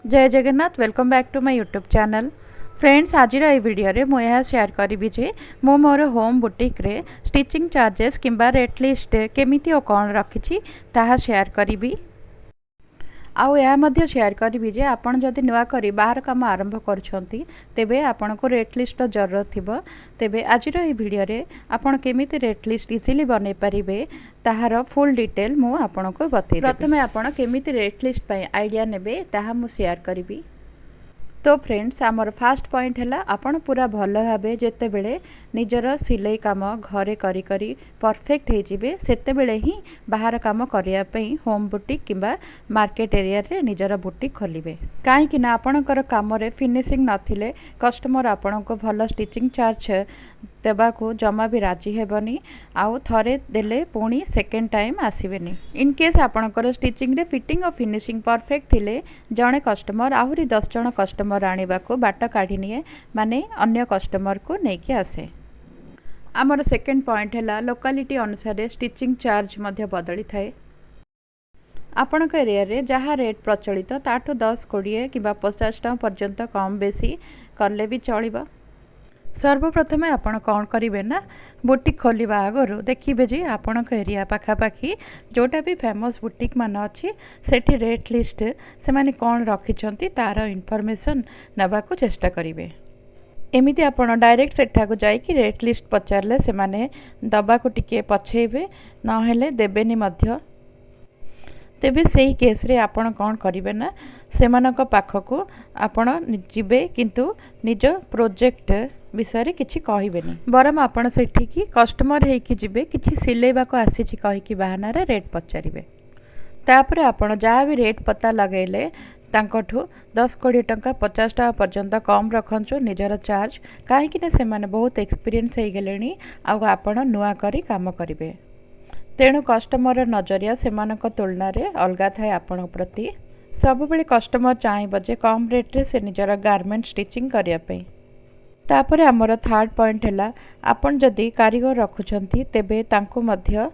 जय Jagannath welcome back to my YouTube channel. Friends आज video रे मु यह शेयर करी जे मो मोर होम बुटीक रे स्टिचिंग चार्जेस किंबा रेट लिस्ट केमिति और कौन रखी ताहा शेयर करी। आउ यह मध्य शेयर करी जे आपण जदि नुआ करी बाहर काम आरंभ करछंती तेबे आपण को रेट लिस्ट जरूरत थिबो। तेबे आज वीडियो रे आपण केमिति रेट लिस्ट इजीली बनै परिबे ताहार फुल डिटेल मु आपण को बतै। प्रथमे आपण केमिति रेट लिस्ट पय आइडिया नेबे ताहा मु शेयर करी। तो फ्रेंड्स आमर फास्ट पॉइंट है आपण पूरा भल भावे जेते बेले निजर सिलाई काम घरे करी करी परफेक्ट हो जिवे सेते बेले ही बाहर काम करिया पई होम बुटीक किंबा मार्केट एरिया रे निजर बुटीक खोलिबे। काहे कि ना आपणकर काम रे फिनिशिंग नथिले कस्टमर आपण को भल स्टिचिंग चार्ज देबा को जमा भी राजी हेबनी आउ थरे देले पुणी सेकेंड टाइम आसीबेनी। इन केस आपणकर स्टिचिंग रे फिटिंग और फिनिशिंग परफेक्ट थिले जणे कस्टमर आहुरी 10 जण कस्टमर आनिबा को बाट काढी निए माने अन्य कस्टमर को नेकी आसे। आमर सेकेंड पॉइंट है लोकालिटी अनुसार स्टिचिंग चार्ज मध्य बदली थाए। आपणक एरिया रे जहाँ रेट प्रचलित ताठू 10-20 कि 50 टका पर्यंत कम बेसी करले भी चलिबा। सर्वप्रथम आपण कौन करेंगे ना बुटीक खोलिबा आगु देखिए जे आपण एरिया पाखापाखी जोटा भी फेमस बुटीक मान अच्छी सेठी रेट लिस्ट से माने कौन रखिछंती तार इनफॉरमेशन नबा को चेष्टा करेंगे। एमिति आपण डायरेक्ट सेठाको जाइकी रेट लिस्ट पचारले से माने दबा को टिके पछेबे न हेले देबेनी मध्य। तेबे सेही केस रे आपण कौन करेंगे ना सेमानक पाखको आपण जिबे किंतु निज प्रोजेक्ट विषय किछि कहिबेनी बरम आपण सेठी कस्टमर हेकी जिबे किछि सिलेबा को आसीछि कहिकी बहाना रे रेट पचारिबे। तापर आपण जहाँ भी रेट पता लगेले तांकठू 10-20 टका 50 टका पर्यंत कम रखंचो निजर चार्ज कहीं से माने बहुत एक्सपीरियंस हो गलेनी आउ आपण नुआ करी काम करिवे। तेणु कस्टमर नजरिया सेमानक तुलना रे अलगा थाए आपण प्रति। सब बेले कस्टमर चाहिए जे कम रेट रे से निजर गारमेंट स्टिचिंग करिया पे। तापर आमर थर्ड पॉइंट है आपण जदि कारीगर रखुछंती तेबे तांको मध्य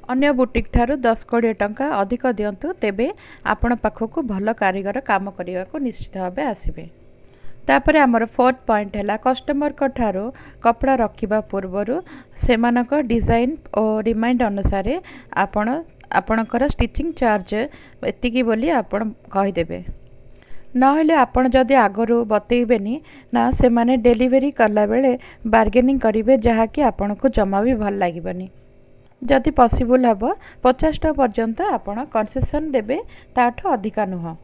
अन्य बुटीक ठारू 10-20 टका अधिक दियंतु तेबे आपण पाखको भल कारीगर काम करने को निश्चित भावे आसीबे। तापर आमर फोर्थ पॉइंट है कस्टमर को ठारू कपड़ा रखिबा पूर्वरु सेमानक डिजाइन और रिमाइंड अनुसार आपण आपणकर स्टिचिंग चार्ज एतिकी बोली आपण कहिदेबे। नहेले आपण जदि आगरू बतैबेनी ना से माने डेलीवरी करला बेले बार्गेनिंग करिवे जहा कि आपण को जमा भी भल लागिबनी। जदि पॉसिबल हबो 50 टका पर्यंत आपण कंसेशन देबे ताठो अधिका नुह।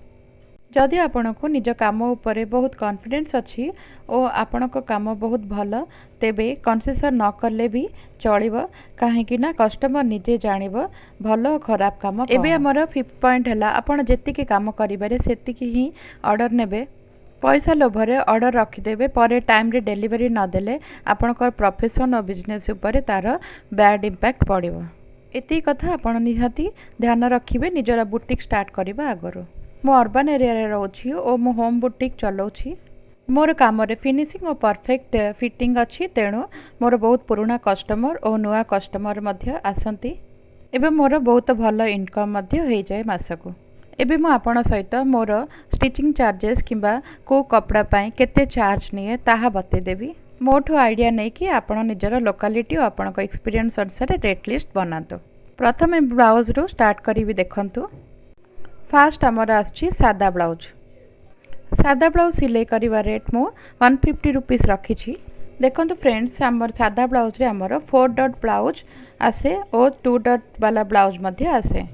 जदि आपण को निज काम उपरे बहुत कॉन्फिडेंस अछि ओ आपण को काम बहुत भल तेबे कंसेशन न करले भी चलिबो काहे कि ना कस्टमर निजे जानिबो भल खराब काम। एबे हमर फिफ्थ पॉइंट है आपण जेतिके काम करिबारे सेतिकी ही ऑर्डर नेबे। पैसा लोभरे ऑर्डर रखिदेबे पर टाइम रे डिलीवरी न देले आपणकर प्रोफेशन और बिजनेस उपरे तार बैड इंपैक्ट पड़िबो। एती कथा आपण निहाती ध्यान रखिबे निजरा बुटीक स्टार्ट करिबा आगरो। मो अर्बन एरिया रे रहउछि ओ मो होम बुटीक चलाउछि। मोर काम रे फिनिशिंग और परफेक्ट फिटिंग अच्छी तेणु मोर बहुत पुराना कस्टमर और नुआ कस्टमर मध्य आसंती। एबे मोर बहुत भल इनकम मध्य हो जाए मासको। एबे मु आपण सहित मोर स्टिचिंग चार्जेस किंबा को कपड़ा पाई केते चार्ज निए ताहा बते देबी। मोठो आइडिया नै कि आपण निजर लोकालिटी और आपण को एक्सपीरियंस अनुसार रेट लिस्ट बनातो। प्रथमे ब्लाउज रो स्टार्ट करिवि देखंतु। फास्ट आमर आछि सादा ब्लाउज। सादा ब्लाउज सिलाई करिवा रेट मु 150 रुपीस रखी। देखंतु फ्रेंड्स आमर सादा ब्लाउज रे आमर 4 डॉट ब्लाउज आसे और 2 डॉट वाला ब्लाउज मध्य आसे।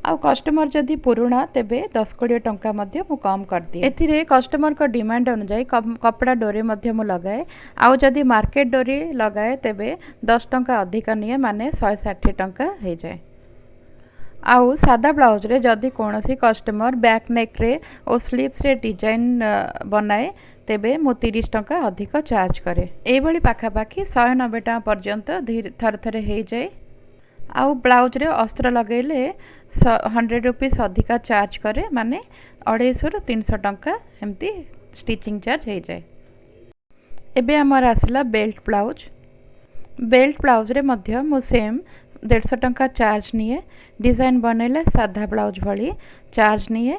आउ कस्टमर जदि पुराना तेबे 10-20 टंका मध्य मु कम कर दिए। एथिरे कस्टमर को डिमांड अनुसार कपड़ा डोरी मध्य मु लगाए। आउ जदि मार्केट डोरी लगाए तेबे 10 टंका अधिक निए माने 160 टंका हो जाए। आउ सादा ब्लाउज रे जदि कोनोसी कस्टमर बैक नेक रे और स्लीव्स रे डिजाइन बनाए तेबे मु 30 टंका अधिक चार्ज करे। एई भली पाखापाखी 190 टका पर्यंत थर थरे हो जाए। आउ ब्लाउज रे अस्त्र लगेले 100 रुपीस अधिका चार्ज करे माने 250 रु 300 टंका एमती स्टिचिंग चार्ज हो जाए। एबे हमर आसला बेल्ट ब्लाउज। बेल्ट ब्लाउज रे मध्य मु सेम 150 टंका चार्ज निए। डिजाइन बनैले साधा ब्लाउज भली चार्ज निए।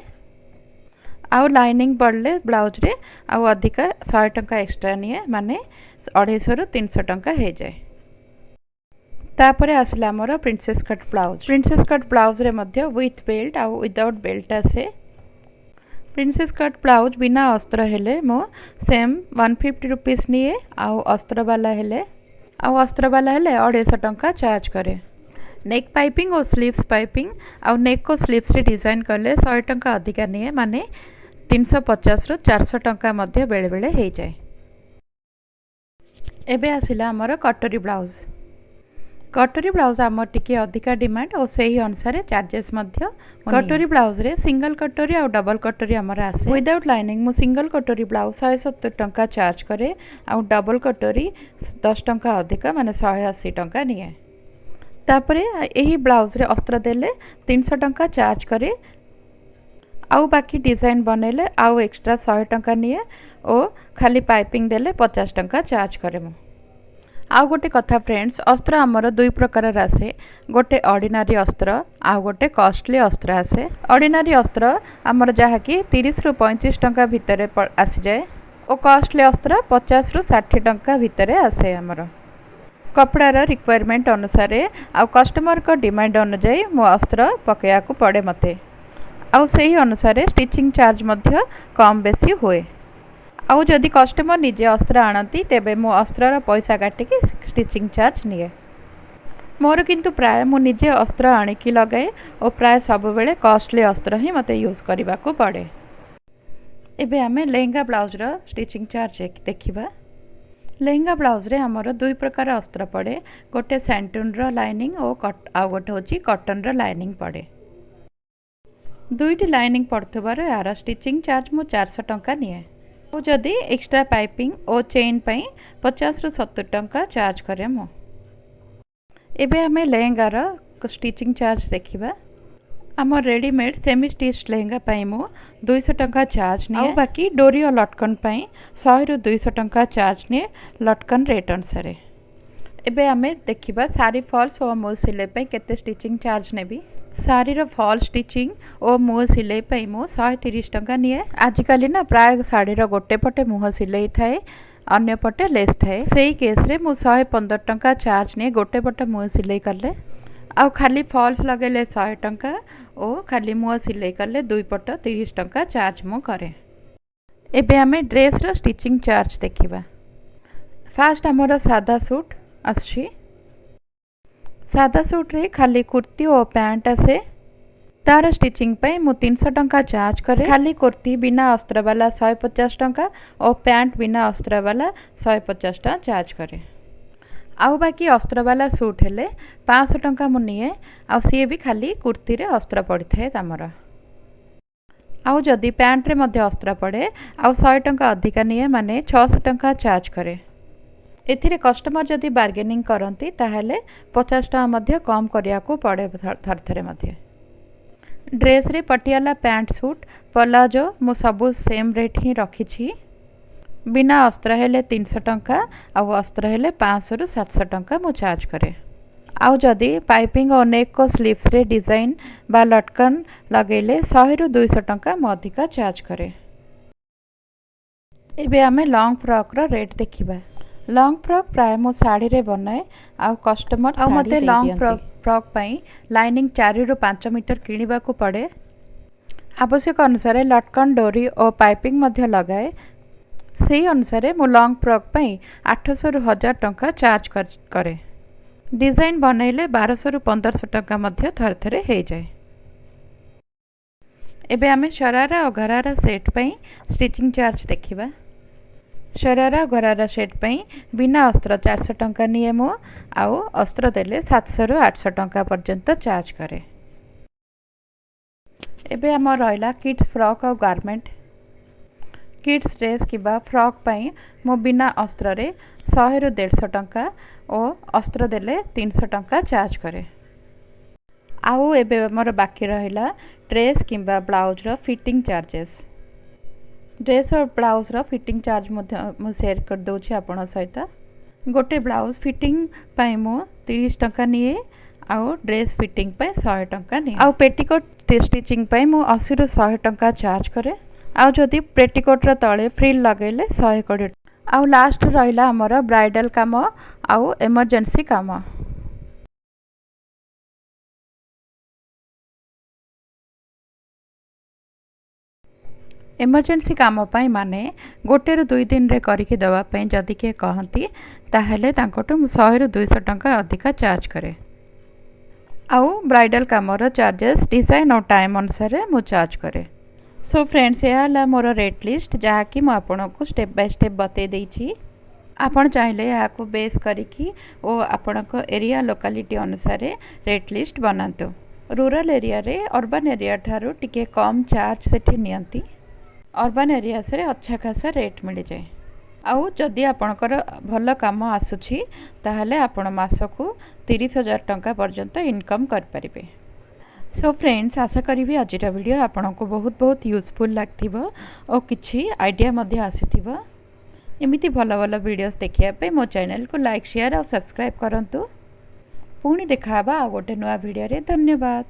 आउ लाइनिंग पड़ले ब्लाउज रे आउ अधिका 100 टंका एक्स्ट्रा निए माने 250 रु 300 टंका हो जाए। तापरे आसला मोर प्रिंसेस कट ब्लाउज रे मध्य विथ बेल्ट आउ विदाउट बेल्ट आसे। प्रिंसेस कट ब्लाउज बिना अस्त्र हेले मो सेम 150 रुपीस निए आउ अस्त्र वाला हेले 250 टंका चार्ज करे। नेक पाइपिंग और स्लीव्स पाइपिंग आउ नेक को स्लीव्स रे डिजाइन करले 100 टंका अधिका निए माने 350 रु 400 टंका मध्य बेले बेले हो जाए। एबे आसिला हमर कटोरी ब्लाउज आम टिके अधिका डिमांड और से ही अनुसार चार्जेस मध्य। कटोरी ब्लाउज रे सिंगल कटोरी और डबल कटोरी हमर आसे। विदाउट लाइनिंग मु सिंगल कटोरी ब्लाउज 170 टंका चार्ज करे आउ डबल कटोरी 10 टंका अधिका माने 180 टंका निए। तापरे एही ब्लाउज रे अस्त्र देले 300 टंका चार्ज करे आउ बाकी डिजाइन बनेले आउ एक्स्ट्रा 100 टंका निए और खाली पाइपिंग देले 50 टंका चार्ज करे मु। आउ गोटे कथा फ्रेंड्स, अस्त्र आमर दुई प्रकार आसे, गोटे ऑर्डिनरी अस्त्र आउ गोटे कॉस्टली अस्त्र आसे। ऑर्डिनरी अस्त्र आमर जहाँकि 30 रु 35 टंका भितर आसी जाए और कॉस्टली अस्त्र 50 रु 60 टंका भितर आसे। आमर कपड़ार रिक्वायरमेंट अनुसार आउ कस्टमर को डिमांड अनुजाई मो अस्त्र पकड़ा को पड़े मते आउ सही अनुसार स्टिचिंग चार्ज मध्य कम बेसी हुए। आउ जदि कस्टमर निजे अस्त्र आणती तेबे मो अस्त्रर पैसा काटिकी स्टिचिंग चार्ज निए। मोर किंतु प्राय मु निजे अस्त्र आनिकी लगाए और प्राय सब बेले कॉस्टली अस्त्र ही मते यूज करबा को पड़े। एबे आमे लेहंगा ब्लाउज रो स्टिचिंग चार्ज देखिबा। लेहंगा ब्लाउज रे हमर दुई प्रकार अस्त्र पड़े, गोटे सैंटून रो लाइनिंग और आउ गोटे होची कॉटन रो लाइनिंग पड़े। दुईटी लाइनिंग पड़थबार यार स्टिचिंग चार्ज मु 400 टंका निए और जदि एक्स्ट्रा पाइपिंग और चेन पई 50 रु 70 टंका चार्ज करे मु। एबे हमें लेहंगार स्टिचिंग चार्ज देखिबा। आम रेडीमेड सेमी स्टिच लेहंगा पई मु 200 टंका चार्ज निए, बाकी डोरी और लटकन पई 100 रु 200 टंका चार्ज निए लटकन रेट अनुसार। एबे हमें देखिबा साड़ी फॉल्स और मुह सिलाई पई केते स्टिचिंग चार्ज नेबी। साड़ी रो फॉल स्टिचिंग और मुह सिलाई पई मु 130 टंका निए। आजिकाली ना प्राय साड़ी रो गोटे पटे मुह सिलाई थाए अन्य पटे लेस थाए, सेही केस रे मु 115 टंका चार्ज निए गोटे पटे मुह सिलाई करले। आउ खाली फॉल्स लगेले 100 टंका और खाली मुह सिलाई करले दुई पट 30 टंका चार्ज मु करे। एबे हमें ड्रेस रो स्टिचिंग चार्ज देखिबा। फास्ट हमर सादा सूट आछि। सादा सूट रे खाली कुर्ती और पैंट आसे, तार स्टिचिंग पे मु 300 टंका चार्ज करे। खाली कुर्ती बिना अस्त्र वाला 150 टंका और पैंट बिना अस्त्र वाला 150 टंका चार्ज करे। आउ बाकी अस्त्र वाला सूट हेले 500 टंका मु निए आउ सी भी खाली कुर्ती रे अस्त्र पड़ी थाए तमर। आउ जदि पैंट रे मध्य अस्त्र पड़े आउ 100 टंका अधिका निए माने 600 टंका चार्ज करे। एथिरे कस्टमर जदि बार्गेनिंग करती ताहले 50 टंका मध्य कम करिया को पड़े थर थरे मध्य। ड्रेस रे पटियाला पैंट सूट पलाजो मु सबु सेम रेट ही रखी। बिना अस्त्र हेले 300 टंका आउ अस्त्र हेले 500 रु 700 टंका मु चार्ज करे। आउ जदि पाइपिंग और नेक को स्लीव्स रे डिजाइन बा लटकन लगेले 100 रु 200 टंका मु अधिका चार्ज करे। एबे आमे लॉन्ग फ्रॉक रो रेट देखिबा। लॉन्ग फ्रॉक प्राय मो साड़ी रे बनाए आउ कस्टमर आउ मते लॉन्ग फ्रॉक पई लाइनिंग 4 रु 5 मीटर किनिबा को पड़े। आवश्यक अनुसार लटकन डोरी और पाइपिंग मध्य लगाए। सेही अनुसार मो लॉन्ग फ्रॉक पई 800 रु 1000 टंका चार्ज करे। डिजाइन बनैले 1200 रु 1500 टंका मध्य थर थरे हे जाए। एबे आमे शरारा और घरारा सेट पई स्टिचिंग चार्ज देखिबा। शरारा घरारा सेट पई बिना अस्त्र 400 टंका निए मो आउ अस्त्र देले 700 रु 800 टंका पर्यंत चार्ज करे। एबे हम रहिला किड्स फ्रॉक और गारमेंट। किड्स ड्रेस किबा फ्रॉक पई मो बिना अस्त्र रे 100 रु 150 टंका और अस्त्र देले 300 टंका चार्ज करे। आउ एबे हमर बाकी रहिला ड्रेस किबा ब्लाउज रो फिटिंग चार्जेस। ड्रेस और ब्लाउज रो फिटिंग चार्ज मु शेयर कर दउछि आपण सहित। गोटे ब्लाउज फिटिंग पई मु 30 टंका निए आउ ड्रेस फिटिंग पई 100 टंका निए। आउ पेटीकोट स्टिचिंग पई मु 80 रु 100 टंका चार्ज करे। आउ जदि पेटीकोटर तले फ्रिल लगेले 120। आउ लास्ट रहिला हमर ब्राइडल काम आउ इमरजेंसी काम। इमरजेंसी काम पाई माने गोटे रु 2 दिन रे करिके दवा पाई जदि के कहंती ताहेले तांकोटु 100 रु 200 टंका अधिका चार्ज करे। आउ ब्राइडल कामर चार्जेस डिजाइन और टाइम अनुसार मु चार्ज करे। सो फ्रेंड्स यह मोर रेट लिस्ट जहाँकि मुझे आपको स्टेप बाय स्टेप बतई देछि। आपण चाहिले यहाँ बेस करिकी ओ आपण एरिया लोकालिटी अनुसार रेट लिस्ट बनातु। रूरल एरिया रे अर्बन एरिया ठारू टिके कम चार्ज सेठी नियंती। अर्बन एरिया से अच्छा खासा रेट मिल जाए। आउ जदि आपणकर भल काम आसुछि ताहले आपण मासकु 30,000 टंका पर्यंत इनकम कर परिबे। सो फ्रेंड्स आशा करी आज वीडियो आपन को बहुत यूजफुल लगे और किसी आइडिया मध्य आसीथिबो। एमिति भल भल वीडियोस देखिया मो चैनल को लाइक शेयर और सब्सक्राइब करंतु। पुणी देखा आ गोटे नुआ वीडियो रे। धन्यवाद।